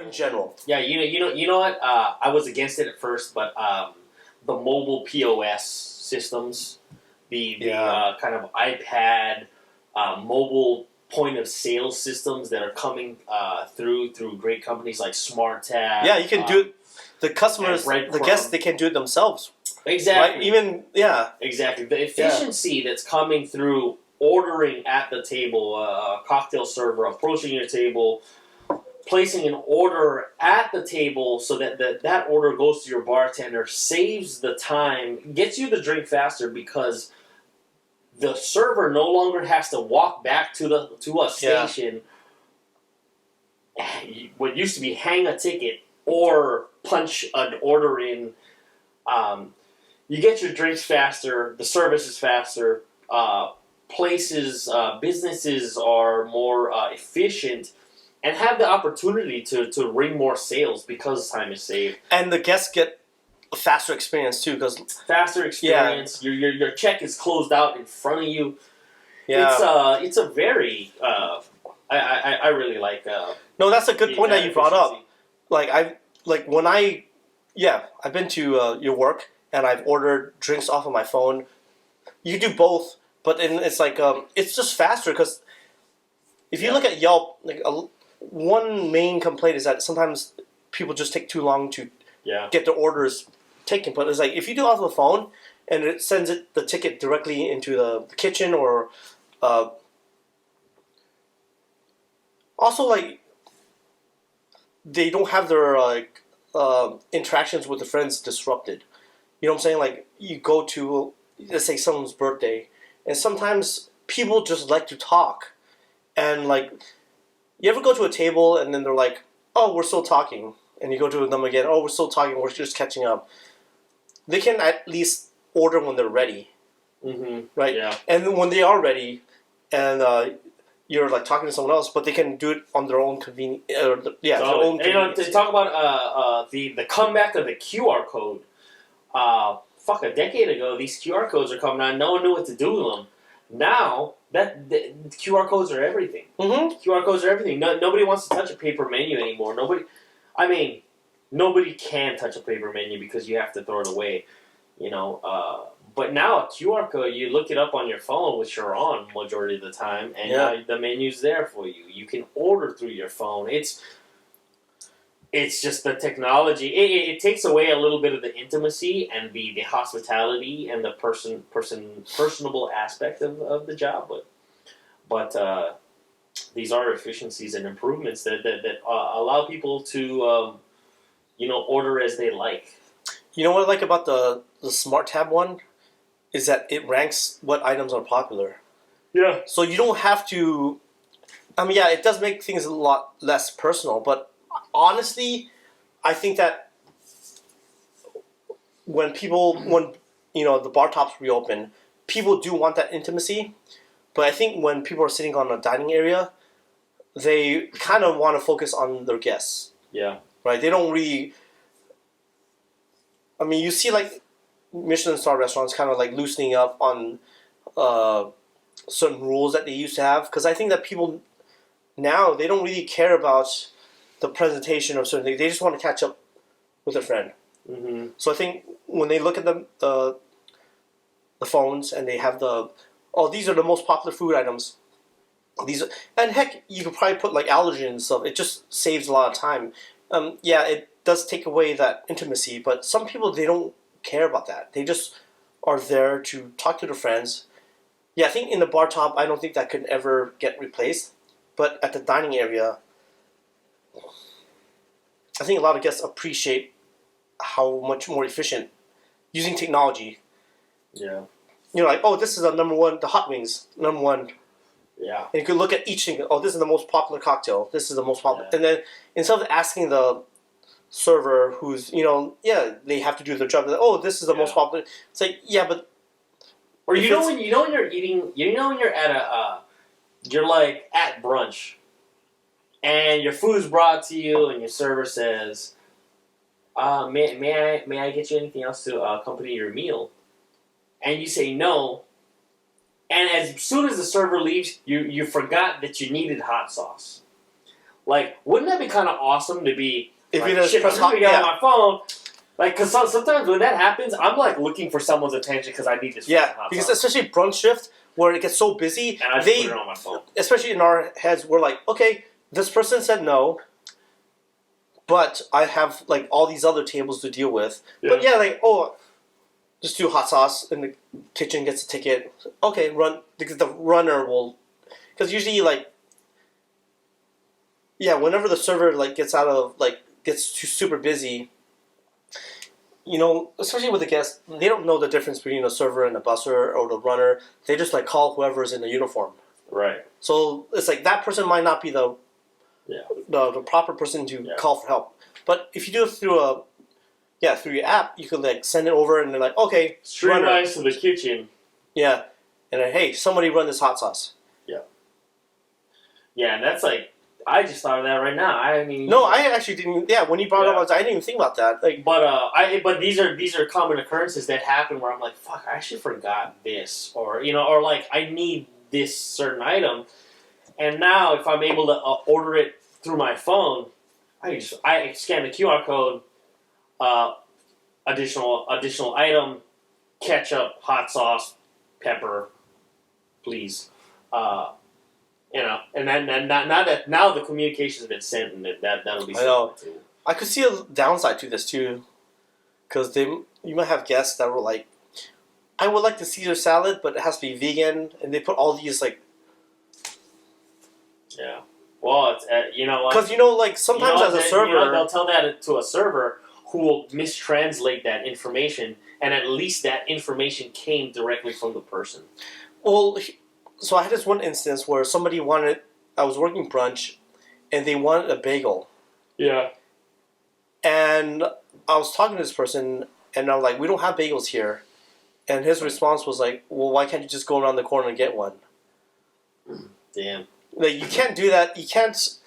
in general. Yeah, you know what? I was against it at first, but the mobile POS systems, the kind of iPad, mobile point of sale systems that are coming through great companies like SmartTab. Yeah, you can do it. The customers, the guests, they can do it themselves. Exactly. Right? Exactly. The efficiency that's coming through ordering at the table, a cocktail server approaching your table, placing an order at the table so that that order goes to your bartender, saves the time, gets you the drink faster because the server no longer has to walk back to a station. What used to be hang a ticket or punch an order in. You get your drinks faster. The service is faster. Businesses are more efficient and have the opportunity to ring more sales because time is saved. And the guests get a faster experience too, because faster experience. Yeah. Your check is closed out in front of you. Yeah. It's a very I really like. No, that's a good point that you brought up. I've been to your work and I've ordered drinks off of my phone. You do both, but then it's like it's just faster because if you look at Yelp, one main complaint is that sometimes people just take too long to get their orders taken. But it's like if you do it off the phone and it sends the ticket directly into the kitchen or also they don't have their interactions with the friends disrupted. You know what I'm saying? Like you go to, let's say, someone's birthday, and sometimes people just like to talk, and you ever go to a table and then they're like, "Oh, we're still talking," and you go to them again, "Oh, we're still talking. We're just catching up." They can at least order when they're ready, right? Yeah. And when they are ready, and you're talking to someone else, but they can do it on their own convenience. Their own convenience. To talk about the comeback of the QR code. A decade ago, these QR codes are coming out. No one knew what to do with them. Now, the QR codes are everything. QR codes are everything. Nobody wants to touch a paper menu anymore. Nobody can touch a paper menu because you have to throw it away. But now a QR code, you look it up on your phone, which you're on majority of the time, and the menu's there for you. You can order through your phone. It's just the technology. It takes away a little bit of the intimacy and the hospitality and the personable aspect of the job. But these are efficiencies and improvements that allow people to order as they like. You know what I like about the SmartTab one is that it ranks what items are popular. Yeah. So you don't have to. It does make things a lot less personal, but honestly, I think that when the bar tops reopen, people do want that intimacy. But I think when people are sitting on a dining area, they kind of want to focus on their guests. Yeah. Right? They don't really. You see Michelin Star restaurants kind of loosening up on certain rules that they used to have, because I think that people now, they don't really care about the presentation of certain things. They just want to catch up with a friend. So I think when they look at the phones and they have these are the most popular food items. And heck, you could probably put allergen and stuff. It just saves a lot of time. It does take away that intimacy, but some people, they don't care about that. They just are there to talk to their friends. Yeah, I think in the bar top, I don't think that could ever get replaced. But at the dining area, I think a lot of guests appreciate how much more efficient using technology. Yeah. This is the hot wings, number one. Yeah. And you could look at each thing. Oh, this is the most popular cocktail. This is the most popular. Yeah. And then instead of asking the server who's, they have to do their job. This is the most popular. It's but. Or when you're eating, when you're at you're at brunch, and your food's brought to you, and your server says, may I get you anything else to accompany your meal? And you say no. And as soon as the server leaves, you forgot that you needed hot sauce. Like, wouldn't that be kind of awesome to be? If like, you just shit, press I'm looking hot, on my phone. Like, cause sometimes when that happens, I'm like looking for someone's attention because I need this. Yeah, hot because sauce. especially brunch shift where it gets so busy, And I just put it on my phone. especially in our heads, we're like, okay, this person said no, but I have like all these other tables to deal with. Yeah. But yeah, like just do hot sauce, and the kitchen gets a ticket. Okay, run because the runner will, because usually like, yeah, whenever the server like gets too super busy. You know, especially with the guests, they don't know the difference between a server and a busser or the runner. They just like call whoever's in the uniform. Right. So it's like that person might not be the Yeah. the proper person to call for help. But if you do it through through your app, you could like send it over and they're like, okay, streamlines to the kitchen. Yeah, and then hey, somebody run this hot sauce. Yeah, and that's like I just thought of that right now. I mean, No, I actually didn't. Yeah, when you brought it up, I didn't even think about that. Like, but these are common occurrences that happen where I'm like, fuck, I actually forgot this, or or like I need this certain item, and now if I'm able to order it through my phone, I scan the QR code, additional item, ketchup, hot sauce, pepper, please. And then now the communication has been sent, and that'll be. I know. I could see a downside to this too, because you might have guests that were like, I would like the Caesar salad, but it has to be vegan, and they put all these like. Yeah. Well, it's you know what? Because like sometimes as a server, they'll tell that to a server who will mistranslate that information, and at least that information came directly from the person. Well. So I had this one instance where somebody I was working brunch, and they wanted a bagel. Yeah. And I was talking to this person, and I'm like, we don't have bagels here. And his response was like, well, why can't you just go around the corner and get one? Damn. Like, you can't do that. You can't...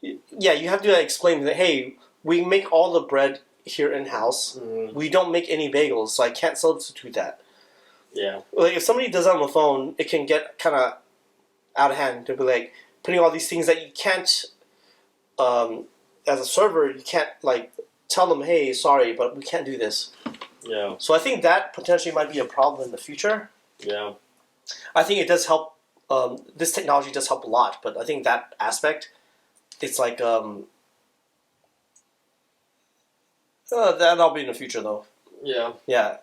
Yeah, you have to explain that, hey, we make all the bread here in-house. Mm-hmm. We don't make any bagels, so I can't substitute that. Yeah. Like, if somebody does that on the phone, it can get kind of out of hand to be like putting all these things that you can't, as a server, you can't like tell them, hey, sorry, but we can't do this. Yeah. So I think that potentially might be a problem in the future. Yeah. I think it does help. This technology does help a lot, but I think that aspect, it's like that'll be in the future though. Yeah. Yeah.